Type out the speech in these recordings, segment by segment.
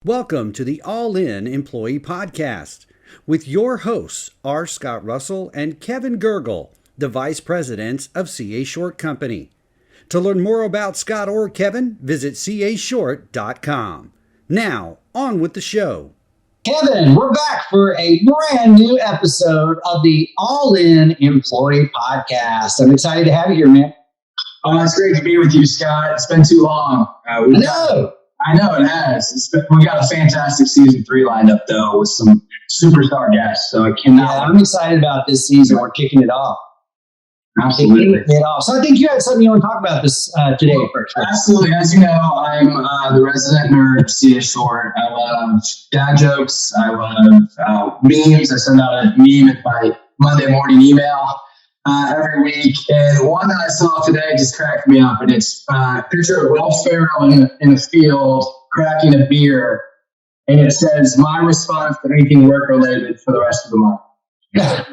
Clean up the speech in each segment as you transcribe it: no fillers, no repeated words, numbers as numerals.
Welcome to the All In Employee Podcast with your hosts R. Scott Russell and Kevin Gergel, the Vice Presidents of CA Short Company. To learn more about Scott or Kevin, visit cashort.com. Now, on with the show. Kevin, we're back for a brand new episode of the All In Employee Podcast. I'm excited to have you here, man. Oh, it's great to be with you, Scott. It's been too long. I know it has. We got a fantastic season 3 lined up, though, with some superstar guests. So I cannot. Yeah, I'm excited about this season. We're kicking it off. Absolutely. So I think you had something you want to talk about this today first. Absolutely. As you know, I'm the resident nerd of CA Short. I love dad jokes. I love memes. I send out a meme in my Monday morning email every week. And one that I saw today just cracked me up. And it's a picture of Will Ferrell in a field cracking a beer. And it says, "My response to anything work-related for the rest of the month."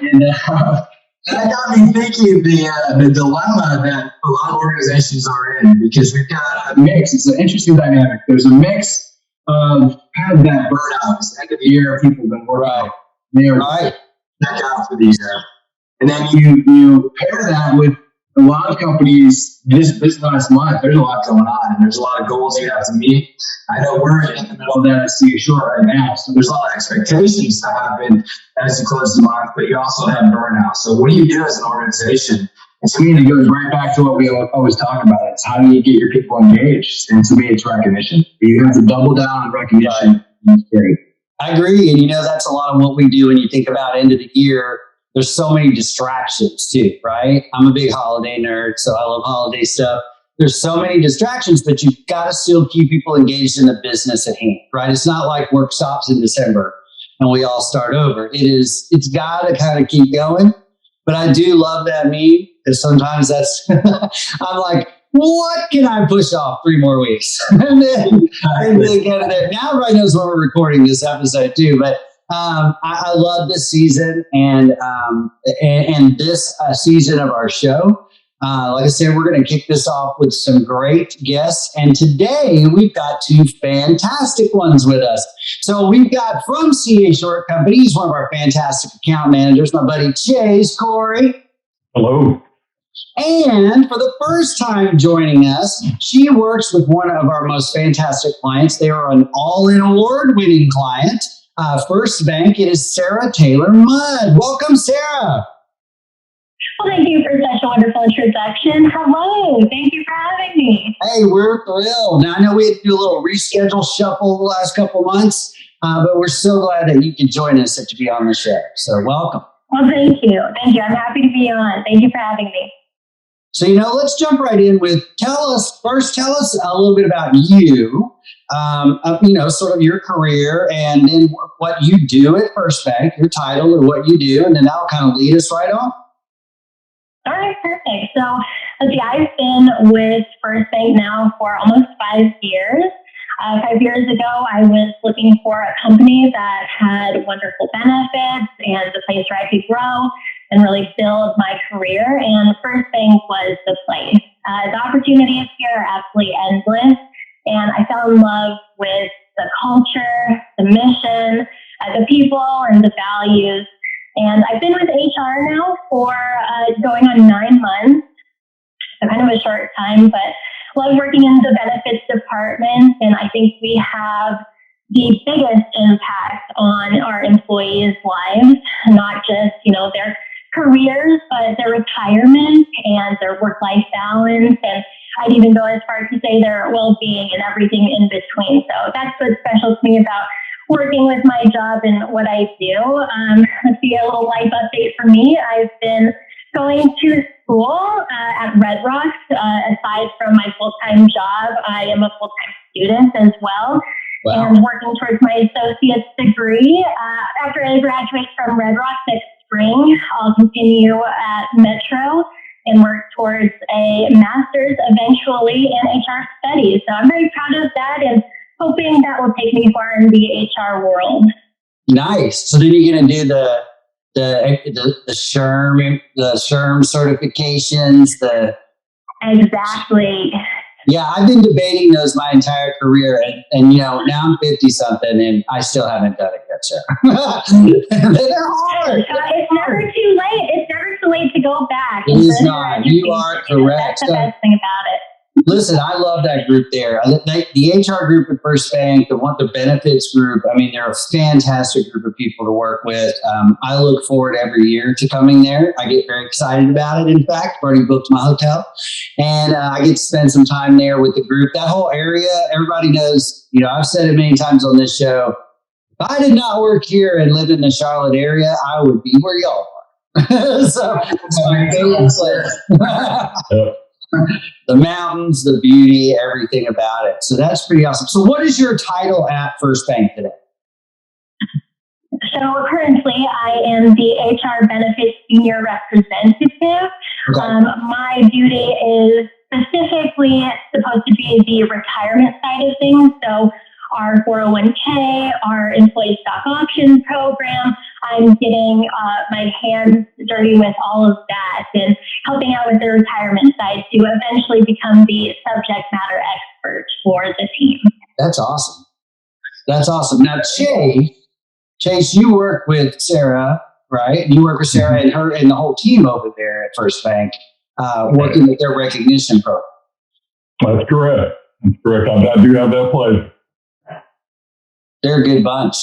And that got me thinking the dilemma that a lot of organizations are in, because we've got a mix. It's an interesting dynamic. There's a mix of kind of that burnout at the end of the year. People have been working. They're check out for the year. And then you pair that with a lot of companies this last month. There's a lot going on, and there's a lot of goals you have to meet. I know we're in the middle of that at CA Short right now, so there's a lot of expectations to happen as you close the month, but you also have burnout. So what do you do as an organization? And to me, it goes right back to what we always talk about. It's how do you get your people engaged? And to me, it's recognition. You have to double down on recognition. That's great. I agree. And that's a lot of what we do when you think about end of the year. There's so many distractions too, right? I'm a big holiday nerd, so I love holiday stuff. There's so many distractions, but you've got to still keep people engaged in the business at hand, right? It's not like work stops in December and we all start over. It's got to kind of keep going. But I do love that meme, because sometimes that's, I'm like, what can I push off 3 more weeks? and then get it there. Now everybody knows when we're recording this episode too, but I love this season and this season of our show. Like I said, we're going to kick this off with some great guests. And today we've got 2 fantastic ones with us. So we've got from CA Short Company, he's one of our fantastic account managers, my buddy Chase Corry. Hello. And for the first time joining us, she works with one of our most fantastic clients. They are an all-in award-winning client. FirstBank. It is Sarah Taylor Mudd. Welcome, Sarah. Well, thank you for such a wonderful introduction. Hello. Thank you for having me. Hey, we're thrilled. Now, I know we had to do a little reschedule shuffle the last couple months, but we're so glad that you could join us and to be on the show. So welcome. Well, thank you. Thank you. I'm happy to be on. Thank you for having me. So, let's jump right in with, tell us a little bit about you. Sort of your career and then what you do at FirstBank, your title and what you do, and then that'll kind of lead us right on. All right, perfect. So, let's see, I've been with FirstBank now for almost 5 years. 5 years ago, I was looking for a company that had wonderful benefits and a place where I could grow and really build my career, and FirstBank was the place. The opportunities here are absolutely endless. And I fell in love with the culture, the mission, the people, and the values. And I've been with HR now for going on 9 months. So kind of a short time, but love working in the benefits department. And I think we have the biggest impact on our employees' lives, not just, their careers, but their retirement and their work-life balance, and I'd even go as far as to say their well-being and everything in between. So that's what's special to me about working with my job and what I do. Let's see, a little life update for me. I've been going to school at Red Rocks. Aside from my full-time job, I am a full-time student as well. Wow. And working towards my associate's degree. After I graduate from Red Rocks next spring, I'll continue at Metro and work towards a master's eventually in HR studies. So I'm very proud of that and hoping that will take me far in the HR world. Nice. So then you're going to do the SHRM certifications, Exactly. Yeah, I've been debating those my entire career, and now I'm 50 something, and I still haven't done it yet, Sarah. They're hard. It's never too late. It's never too late to go back. It is not. You are correct. That's the best thing about it. Listen, I love that group there. The HR group at FirstBank, the benefits group. I mean, they're a fantastic group of people to work with. I look forward every year to coming there. I get very excited about it. In fact, I've already booked my hotel, and I get to spend some time there with the group. That whole area, everybody knows. I've said it many times on this show. If I did not work here and lived in the Charlotte area, I would be where y'all are. So it's my favorite place. The mountains, the beauty, everything about it. So that's pretty awesome. So what is your title at FirstBank today? So currently I am the HR Benefits Senior Representative. Okay. My duty is specifically supposed to be the retirement side of things. So our 401k, our employee stock option program. I'm getting my hands dirty with all of that and helping out with the retirement side to eventually become the subject matter expert for the team. That's awesome. That's awesome. Now, Chase, you work with Sarah, right? You work with Sarah and her and the whole team over there at FirstBank, working with their recognition program. That's correct. That's correct. I do have that pleasure. They're a good bunch.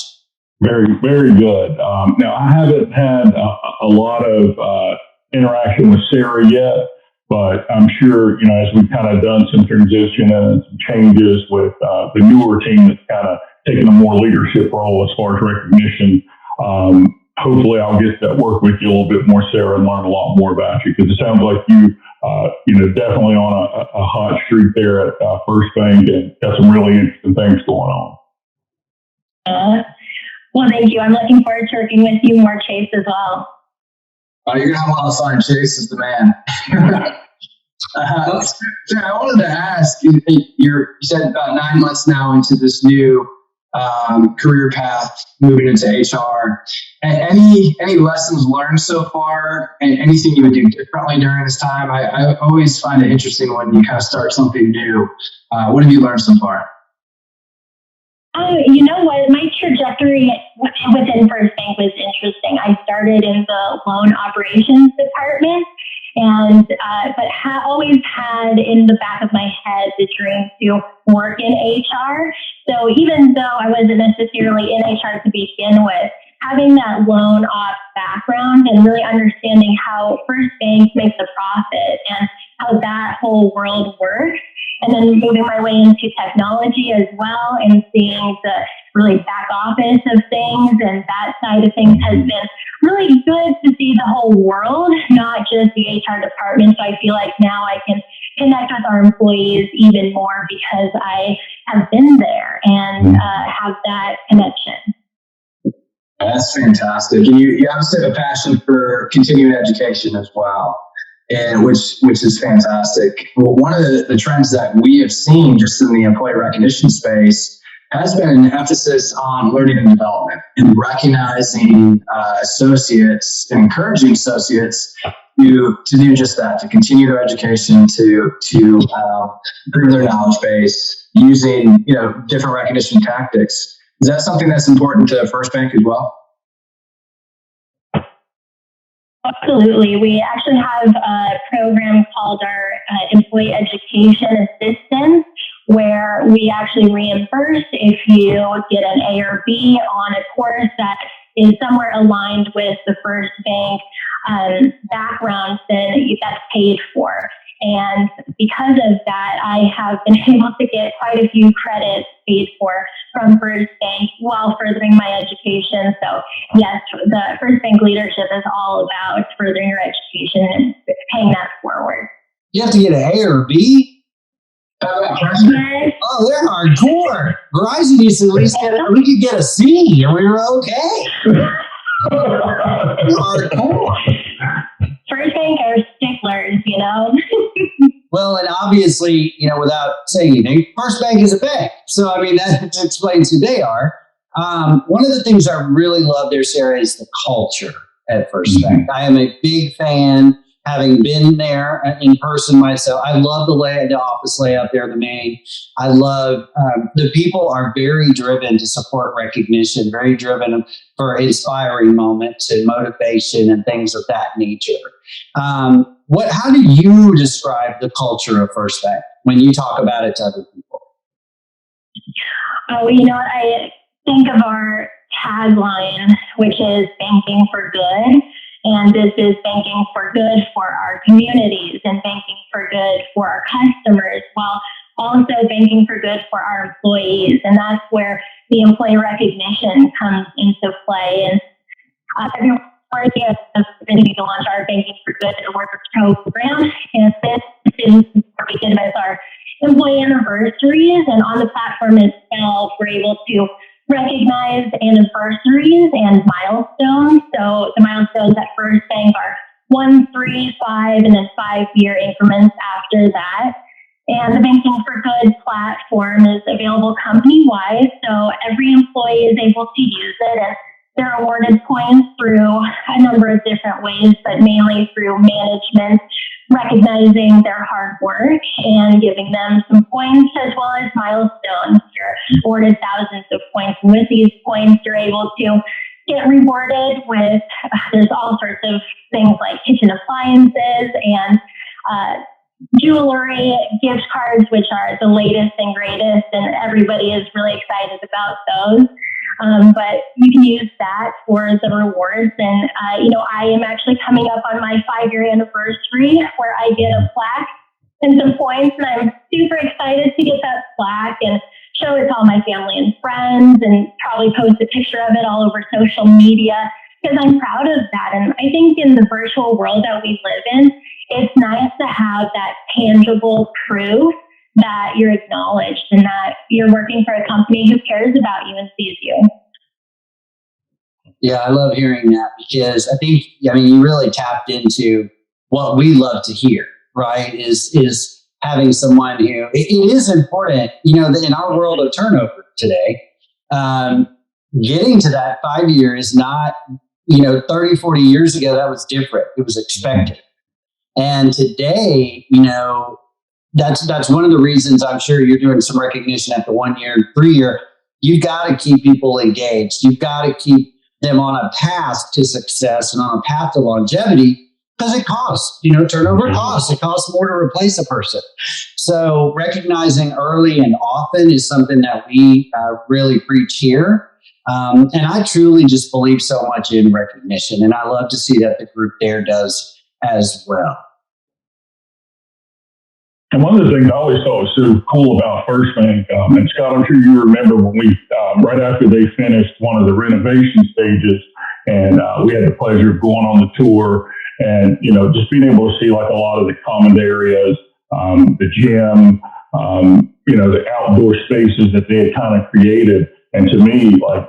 Very, very good. Now, I haven't had a lot of interaction with Sarah yet, but I'm sure, as we've kind of done some transition and some changes with the newer team that's kind of taking a more leadership role as far as recognition, hopefully I'll get to work with you a little bit more, Sarah, and learn a lot more about you, because it sounds like you definitely on a hot streak there at FirstBank and got some really interesting things going on. Well, thank you. I'm looking forward to working with you more, Chase, as well. You're going to have a lot of fun. Chase is the man. I wanted to ask, you said about 9 months now into this new career path, moving into HR. Any lessons learned so far, and anything you would do differently during this time? I always find it interesting when you kind of start something new. What have you learned so far? You know what? My trajectory within FirstBank was interesting. I started in the loan operations department, and but always had in the back of my head the dream to work in HR. So even though I wasn't necessarily in HR to begin with, having that loan ops background and really understanding how FirstBank makes a profit and how that whole world works, and then moving my way into technology as well and seeing the really back office of things and that side of things has been really good to see the whole world, not just the HR department. So I feel like now I can connect with our employees even more because I have been there and have that connection. That's fantastic. And you obviously have a passion for continuing education as well, and which is fantastic. Well, one of the trends that we have seen just in the employee recognition space has been an emphasis on learning and development and recognizing associates and encouraging associates to do just that, to continue their education, to improve their knowledge base using different recognition tactics. Is that something that's important to FirstBank as well? Absolutely. We actually have a program called our Employee Education Assistance, where we actually reimburse if you get an A or B on a course that is somewhere aligned with the FirstBank background, then that's paid for. And because of that, I have been able to get quite a few credits paid for from FirstBank while furthering my education. So yes, the FirstBank leadership is all about furthering your education and paying that forward. You have to get an A or B? Yes. Oh, they're hardcore. Verizon used to at least we could get a C and we were okay. Hardcore. FirstBank are sticklers, Well, and obviously, without saying anything, FirstBank is a bank. So, I mean, that explains who they are. One of the things I really love there, Sarah, is the culture at FirstBank. I am a big fan having been there in person myself. I love the office layout there, the main. I love the people are very driven to support recognition, very driven for inspiring moments and motivation and things of that nature. How do you describe the culture of FirstBank when you talk about it to other people? Oh, I think of our tagline, which is banking for good. And this is banking for good for our communities and banking for good for our customers, while also banking for good for our employees. And that's where the employee recognition comes into play. And every year we launch our Banking for Good Awards program. And this is what we did with our employee anniversaries. And on the platform itself, we're able to recognize anniversaries and milestones. So the milestones at FirstBank are 1, 3, 5, and then 5-year increments after that. And the Banking for Good platform is available company-wide, so every employee is able to use it, and they're awarded points through a number of different ways, but mainly through management recognizing their hard work and giving them some points, as well as milestones. You're awarded thousands of points. And with these points, you're able to get rewarded with, there's all sorts of things like kitchen appliances and jewelry, gift cards, which are the latest and greatest, and everybody is really excited about those. But you can use that for the rewards. And, I am actually coming up on my 5-year anniversary where I get a plaque and some points. And I'm super excited to get that plaque and show it to all my family and friends and probably post a picture of it all over social media because I'm proud of that. And I think in the virtual world that we live in, it's nice to have that tangible proof that you're acknowledged and that you're working for a company who cares about you and sees you. Yeah, I love hearing that because I think, you really tapped into what we love to hear, right? Is having someone who, it is important, in our world of turnover today, getting to that 5-year is not, 30, 40 years ago, that was different. It was expected. And today, that's one of the reasons I'm sure you're doing some recognition at the 1-year and 3-year. You've got to keep people engaged. You've got to keep them on a path to success and on a path to longevity because it costs, turnover costs. It costs more to replace a person. So recognizing early and often is something that we really preach here. And I truly just believe so much in recognition. And I love to see that the group there does as well. And one of the things I always thought was so cool about FirstBank, and Scott, I'm sure you remember when we, right after they finished one of the renovation stages, and we had the pleasure of going on the tour and, just being able to see like a lot of the common areas, the gym, the outdoor spaces that they had kind of created. And to me, like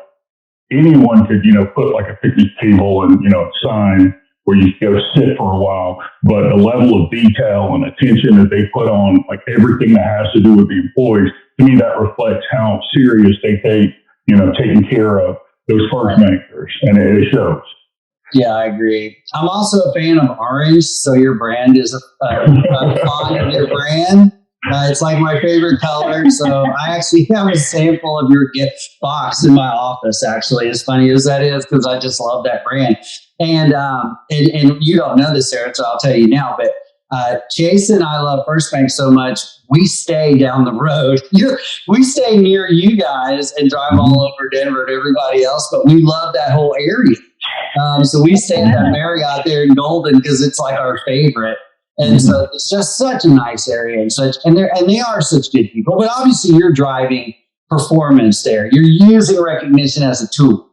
anyone could, put like a picnic table and, sign where you go sit for a while, but the level of detail and attention that they put on like everything that has to do with the employees, to me, that reflects how serious they take, taking care of those FirstBankers, and it shows. Yeah, I agree. I'm also a fan of orange, so your brand is a fond of your brand. It's like my favorite color. So I actually have a sample of your gift box in my office, actually, as funny as that is, because I just love that brand. And you don't know this, Sarah, so I'll tell you now, but Jason and I love FirstBank so much, we stay down the road. We stay near you guys and drive all over Denver to everybody else, but we love that whole area. So we stay at that Marriott there in Golden because it's like our favorite. And so it's just such a nice area and they are such good people. But obviously you're driving performance there. You're using recognition as a tool.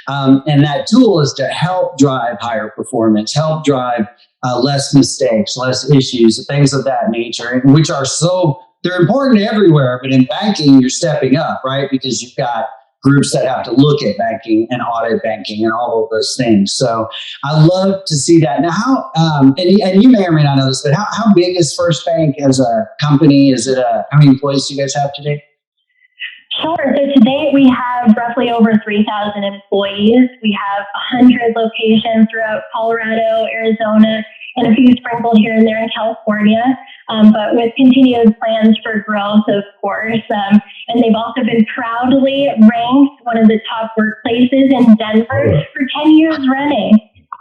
And that tool is to help drive higher performance, help drive less mistakes, less issues, things of that nature, which are they're important everywhere. But in banking, you're stepping up, right? Because you've got groups that have to look at banking and audit banking and all of those things. So I love to see that. Now, how, and you may or may not know this, but how big is FirstBank as a company? How many employees do you guys have today? Sure. So today we have roughly over 3,000 employees. We have 100 locations throughout Colorado, Arizona, and a few sprinkled here and there in California, but with continued plans for growth, of course. And they've also been proudly ranked one of the top workplaces in Denver for 10 years running.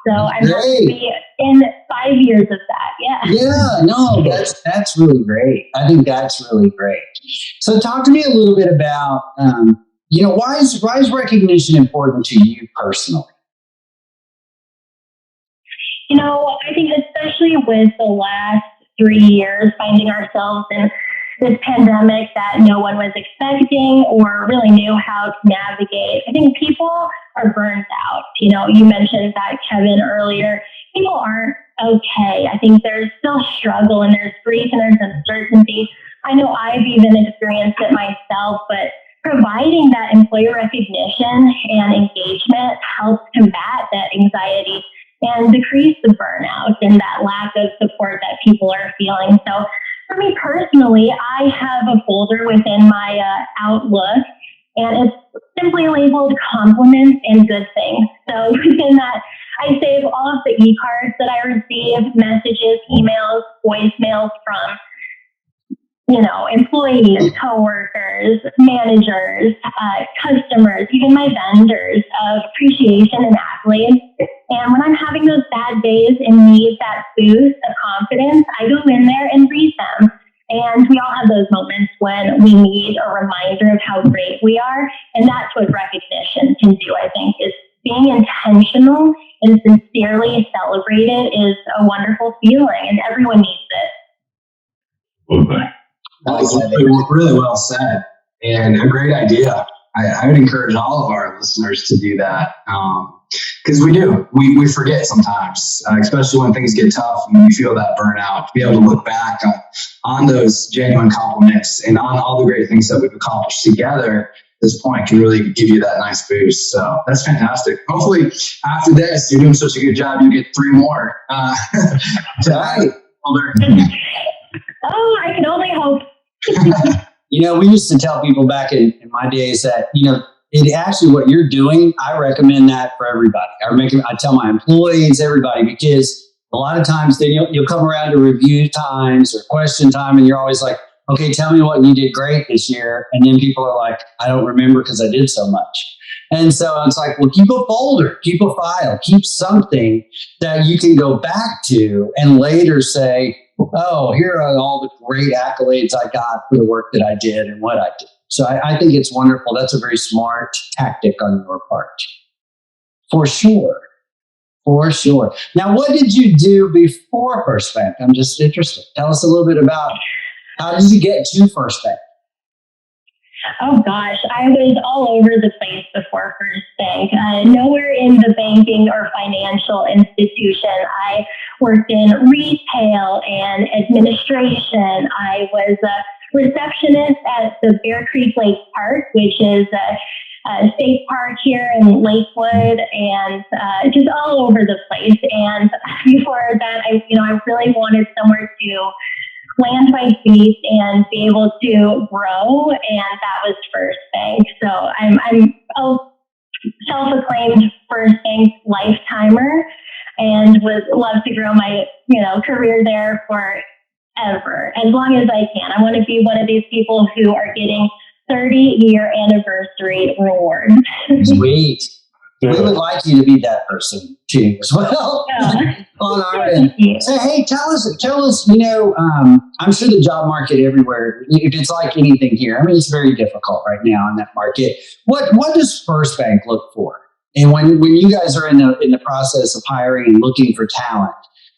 So I'm happy to be in 5 years of that. Yeah. Yeah, no, that's really great. I think that's really great. So talk to me a little bit about, why is recognition important to you personally? I think especially with the last 3 years, finding ourselves in this pandemic that no one was expecting or really knew how to navigate. I think people are burned out. You mentioned that, Kevin, earlier. People aren't okay. I think there's still struggle and there's grief and there's uncertainty. I know I've even experienced it myself, but providing that employee recognition and engagement helps combat that anxiety and decrease the burnout and that lack of support that people are feeling. So for me personally, I have a folder within my Outlook, and it's simply labeled compliments and good things. So within that, I save all of the e-cards that I receive, messages, emails, voicemails from employees, coworkers, managers, customers, even my vendors, of appreciation and accolades. And when I'm having those bad days and need that boost of confidence, I go in there and read them. And we all have those moments when we need a reminder of how great we are. And that's what recognition can do, I think, is being intentional and sincerely celebrated is a wonderful feeling, and everyone needs it. Okay. Really well said, and a great idea. I would encourage all of our listeners to do that, because we forget sometimes, especially when things get tough and we feel that burnout. To be able to look back on those genuine compliments and on all the great things that we've accomplished together, this point can really give you that nice boost. So that's fantastic. Hopefully after this, you're doing such a good job, you get 3 more. Right. Oh, I can only hope. We used to tell people back in my days that, it actually what you're doing, I recommend that for everybody. I tell my employees, everybody, because a lot of times then you'll come around to review times or question time, and you're always like, okay, tell me what you did great this year. And then people are like, I don't remember because I did so much. And so it's like, well, keep a folder, keep a file, keep something that you can go back to and later say, oh, here are all the great accolades I got for the work that I did and what I did. So I think it's wonderful. That's a very smart tactic on your part. For sure. For sure. Now, what did you do before FirstBank? I'm just interested. Tell us a little bit about how did you get to FirstBank? Oh gosh, I was all over the place before FirstBank. Nowhere in the banking or financial institution. I worked in retail and administration. I was a receptionist at the Bear Creek Lake Park, which is a state park here in Lakewood, and just all over the place. And before that, I really wanted somewhere to land my feet and be able to grow, and that was FirstBank. So I'm a self-acclaimed FirstBank lifetimer, and would love to grow my career there forever, as long as I can. I want to be one of these people who are getting 30-year anniversary rewards. Sweet. We would like you to be that person too, as well. Yeah. On our end. So, hey, tell us. I'm sure the job market everywhere, if it's like anything here, it's very difficult right now in that market. What does FirstBank look for? And when you guys are in the process of hiring and looking for talent,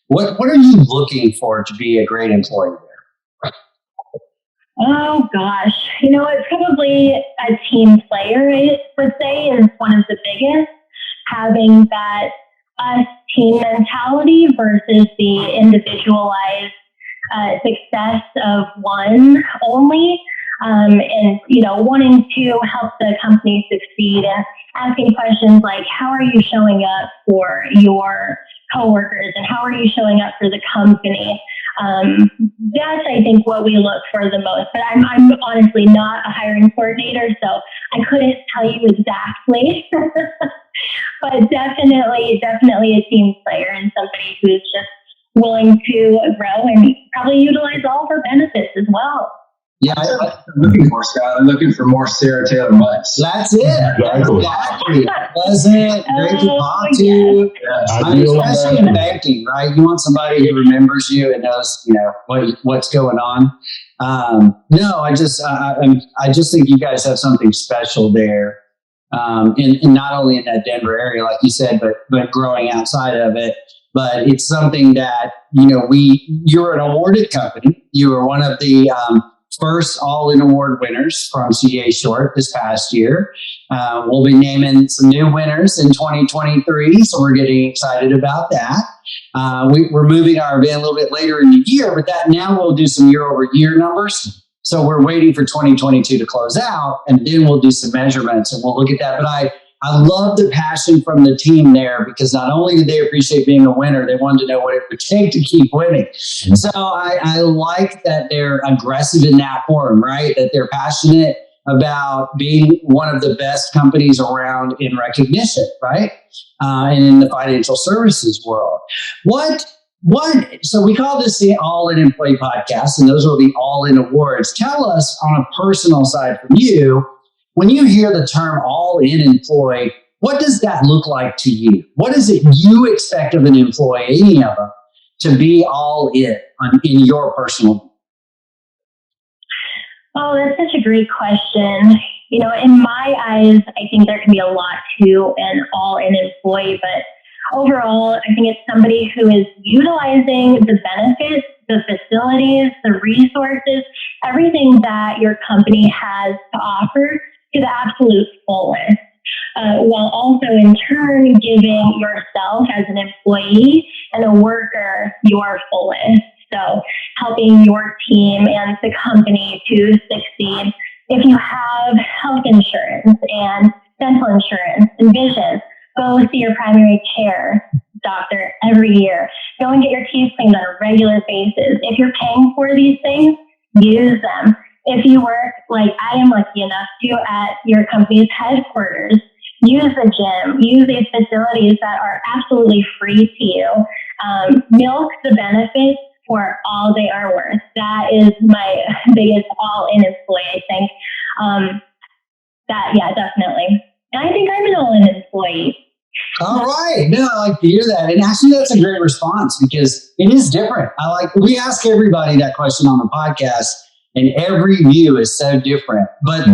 what are you looking for to be a great employee there? Oh gosh, it's probably a team player, I would say, is one of the biggest. Having that us team mentality versus the individualized success of one only, and wanting to help the company succeed and asking questions like, how are you showing up for your coworkers and how are you showing up for the company? That's, I think, what we look for the most. But I'm honestly not a hiring coordinator, so I couldn't tell you exactly. But definitely a team player and somebody who's just willing to grow and probably utilize all of our benefits as well. Yeah, I'm looking for, Scott. I'm looking for more Sarah Taylor Butts. that's it. Exactly. Pleasant, great to talk to. Yes. I mean, especially in banking, right? You want somebody who remembers you and knows, what's going on. No, I just think you guys have something special there. And not only in that Denver area, like you said, but growing outside of it. But it's something that, you're an awarded company. You were one of the first All-In Award winners from CA Short this past year. We'll be naming some new winners in 2023, so we're getting excited about that. We're moving our event a little bit later in the year, but that now we'll do some year-over-year numbers. So we're waiting for 2022 to close out, and then we'll do some measurements, and we'll look at that. But I love the passion from the team there, because not only did they appreciate being a winner, they wanted to know what it would take to keep winning. So I like that they're aggressive in that form, right? That they're passionate about being one of the best companies around in recognition, right? And in the financial services world. So we call this the All-In Employee Podcast, and those are the All-In Awards. Tell us on a personal side from you, when you hear the term all-in employee, what does that look like to you? What is it you expect of an employee, any of them, to be all in your personal? Oh, that's such a great question. In my eyes, I think there can be a lot to an all-in employee, but overall, I think it's somebody who is utilizing the benefits, the facilities, the resources, everything that your company has to offer to the absolute fullest, while also in turn giving yourself as an employee and a worker your fullest. So helping your team and the company to succeed. If you have health insurance and dental insurance and vision, go see your primary care doctor every year. Go and get your teeth cleaned on a regular basis. If you're paying for these things, use them. If you work, like I am lucky enough to, at your company's headquarters, use the gym, use these facilities that are absolutely free to you. Milk the benefits for all they are worth. That is my biggest all-in employee, I think. Definitely. And I think I'm an all-in employee. All right. No, I like to hear that. And actually, that's a great response, because it is different. We ask everybody that question on the podcast, and every view is so different, but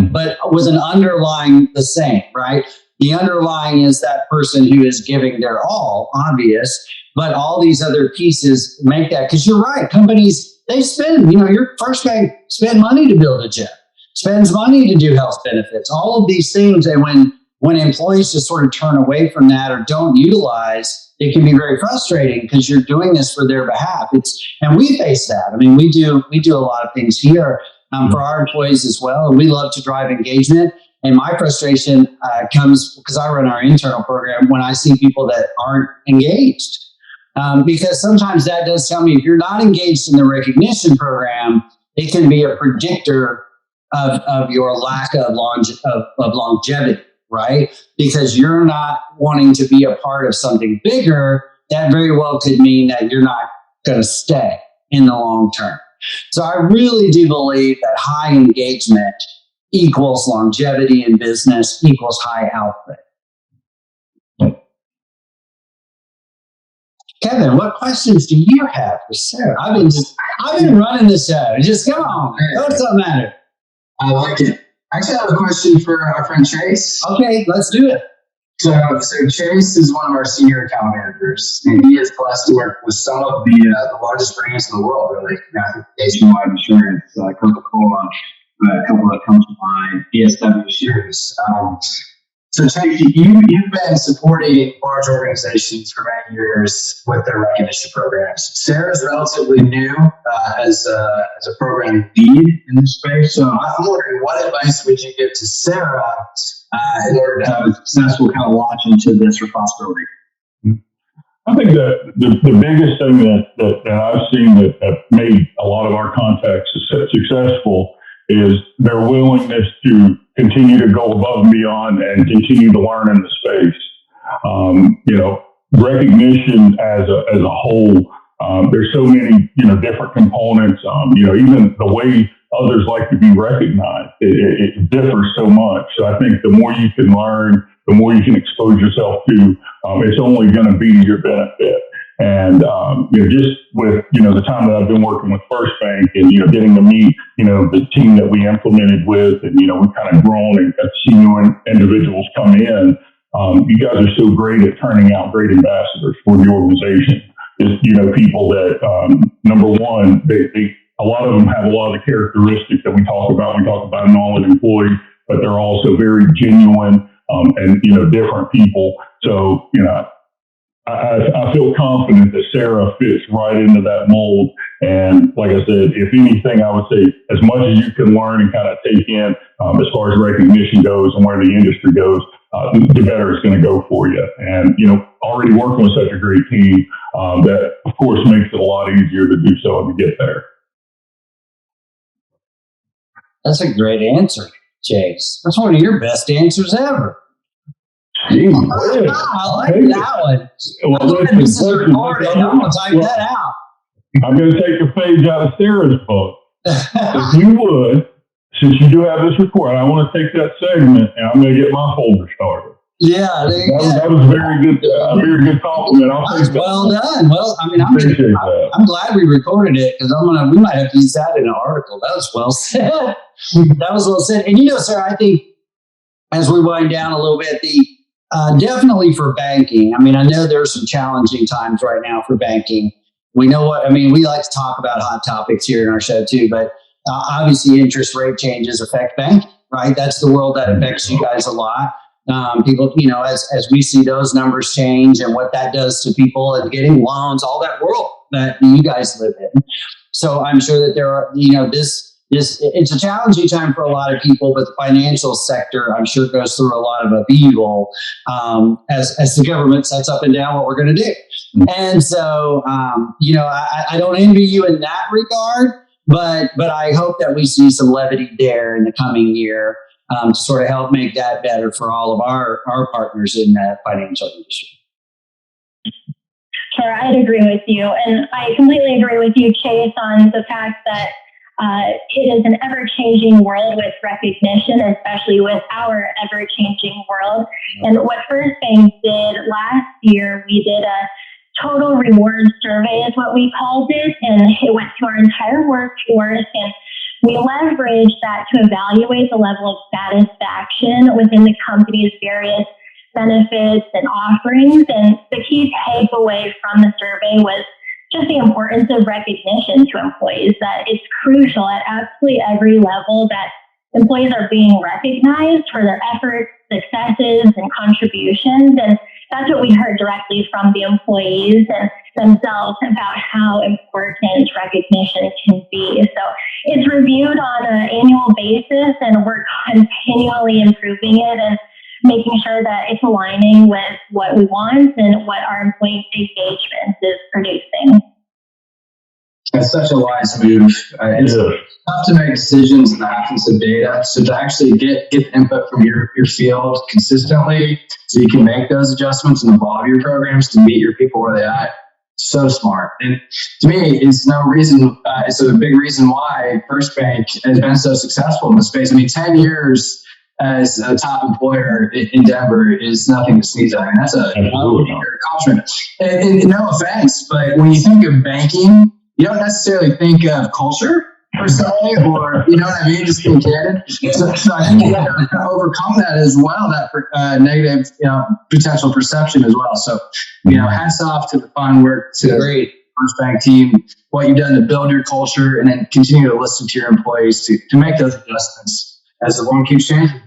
with an underlying the same, right? The underlying is that person who is giving their all, obvious, but all these other pieces make that, because you're right. Companies, they spend, your FirstBank spend money to build a gym, spends money to do health benefits, all of these things. And when employees just sort of turn away from that or don't utilize, it can be very frustrating, because you're doing this for their behalf. And we face that. I mean, we do a lot of things here for our employees as well. And we love to drive engagement. And my frustration comes because I run our internal program when I see people that aren't engaged. Because sometimes that does tell me, if you're not engaged in the recognition program, it can be a predictor of your lack of longevity. Right? Because you're not wanting to be a part of something bigger, that very well could mean that you're not going to stay in the long term. So I really do believe that high engagement equals longevity in business, equals high output. Kevin, what questions do you have for Sarah? I've been running the show. Just come on. What's the matter? I like it. I actually have a question for our friend Chase. Okay, let's do it. So Chase is one of our senior account managers, and he is blessed to work with some of the largest brands in the world, really. I think Nationwide Insurance, Coca-Cola, a couple that come to mind, DSW Shoes. So Chase, you've been supporting large organizations for many years with their recognition programs. Sarah's relatively new as a program lead in this space. So I'm wondering, what advice would you give to Sarah in order to have a successful kind of launch into this responsibility? I think that the biggest thing that I've seen that made a lot of our contacts successful is their willingness to continue to go above and beyond and continue to learn in the space. Recognition as a whole There's so many, different components. Even the way others like to be recognized, it differs so much. So I think the more you can learn, the more you can expose yourself to, it's only going to be to your benefit. And, just with, the time that I've been working with FirstBank and, getting to meet, the team that we implemented with, and, we've kind of grown and got to see new individuals come in. You guys are so great at turning out great ambassadors for the organization. Just, people that, number one, a lot of them have a lot of the characteristics that we talk about. We talk about an all-in employee, but they're also very genuine, and, different people. So, I feel confident that Sarah fits right into that mold. And like I said, if anything, I would say as much as you can learn and kind of take in, as far as recognition goes and where the industry goes, the better it's going to go for you. And, already working with such a great team, that of course makes it a lot easier to do so and to get there. That's a great answer, Chase. That's one of your best answers ever. Jeez, I like that one. Well, This is recorded. I'm going to type that out. I'm going to take a page out of Sarah's book. If you would, since you do have this recording, I want to take that segment and I'm going to get my folder started. Yeah, that was very good. A very good compliment. Well done. Well, I mean, I'm glad we recorded it because we might have to use that in an article. That was well said. That was well said. And sir, I think as we wind down a little bit, definitely for banking. I mean, I know there's some challenging times right now for banking. We know we like to talk about hot topics here in our show too, but obviously interest rate changes affect banking, right? That's the world that affects you guys a lot. People, as we see those numbers change and what that does to people and getting loans, all that world that you guys live in. So I'm sure that there are, it's a challenging time for a lot of people, but the financial sector, I'm sure, goes through a lot of upheaval as the government sets up and down what we're going to do. And so, I don't envy you in that regard, but I hope that we see some levity there in the coming year to sort of help make that better for all of our partners in the financial industry. Sure, I'd agree with you. And I completely agree with you, Chase, on the fact that it is an ever-changing world with recognition, especially with our ever-changing world. And what FirstBank did last year, we did a total reward survey is what we called it. And it went to our entire workforce, and we leveraged that to evaluate the level of satisfaction within the company's various benefits and offerings. And the key takeaway from the survey was just the importance of recognition to employees, that it's crucial at absolutely every level that employees are being recognized for their efforts, successes, and contributions. And that's what we heard directly from the employees and themselves about how important recognition can be. So it's reviewed on an annual basis, and we're continually improving it and making sure that it's aligning with what we want and what our employee engagement is producing. That's such a wise move. It's tough to make decisions in the absence of data. So to actually get input from your field consistently so you can make those adjustments and evolve your programs to meet your people where they're at, so smart. And to me, it's no reason, it's a big reason why FirstBank has been so successful in the space. I mean, 10 years as a top employer in Denver is nothing to sneeze at. I mean, that's a accomplishment. And no offense, but when you think of banking, you don't necessarily think of culture per se, or, you know what I mean, just being candid. So I think you have to overcome that as well, that negative, potential perception as well. So, hats off to the fine work to the FirstBank team, what you've done to build your culture, and then continue to listen to your employees to make those adjustments as the world keeps changing.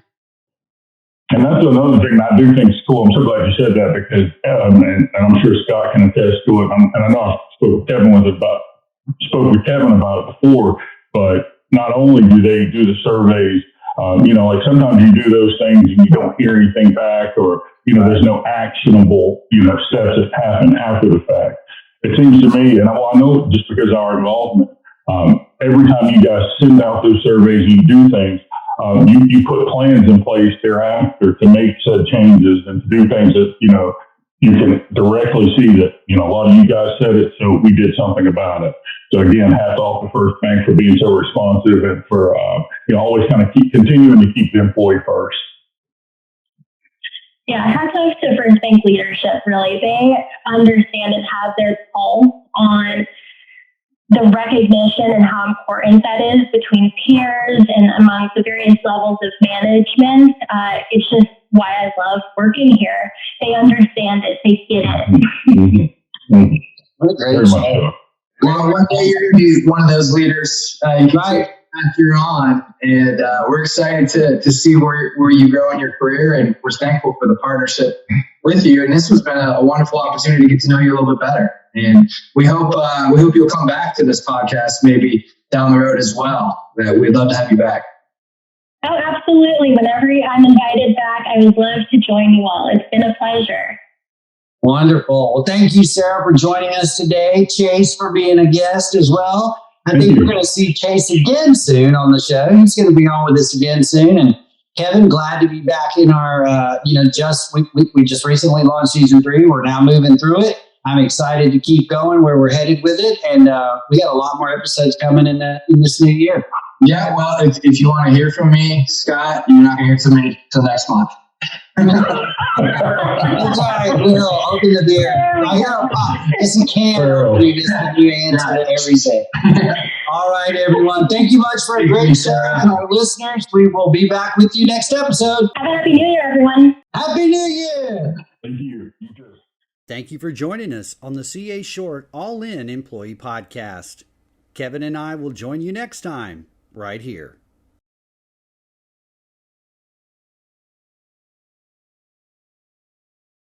And that's another thing I do think is cool. I'm so glad you said that because, and I'm sure Scott can attest to it. And I know I spoke with Kevin about it before, but not only do they do the surveys, like sometimes you do those things and you don't hear anything back, or, there's no actionable, steps that happen after the fact. It seems to me, and I know just because of our involvement, every time you guys send out those surveys and you do things, you put plans in place thereafter to make said changes and to do things that, you can directly see that, a lot of you guys said it, so we did something about it. So again, hats off to FirstBank for being so responsive and for, always kind of continuing to keep the employee first. Yeah, hats off to FirstBank leadership, really. They understand and have their pulse on the recognition and how important that is between peers and among the various levels of management. It's just why I love working here. They understand it. They get it. Mm-hmm. What a great show. Well, one day you're going to be one of those leaders. You can take path you're on, and we're excited to see where you grow in your career, and we're thankful for the partnership with you. And this has been a wonderful opportunity to get to know you a little bit better. And we hope you'll come back to this podcast maybe down the road as well. We'd love to have you back. Oh, absolutely. Whenever I'm invited back, I would love to join you all. It's been a pleasure. Wonderful. Well, thank you, Sarah, for joining us today. Chase for being a guest as well. I think we're going to see Chase again soon on the show. He's going to be on with us again soon. And Kevin, glad to be back in our, we just recently launched season 3. We're now moving through it. I'm excited to keep going where we're headed with it. And we got a lot more episodes coming in this new year. Yeah, well, if you want to hear from me, Scott, you're not going to hear from me till next month. That's all right. We'll open the beer. I hear a pop. It's a can opening. It's the new answer every day. All right, everyone. Thank you much for a great show. And our listeners, we will be back with you next episode. Have a happy new year, everyone. Happy New Year. Thank you. You too. Thank you for joining us on the CA Short All In Employee Podcast. Kevin and I will join you next time, right here.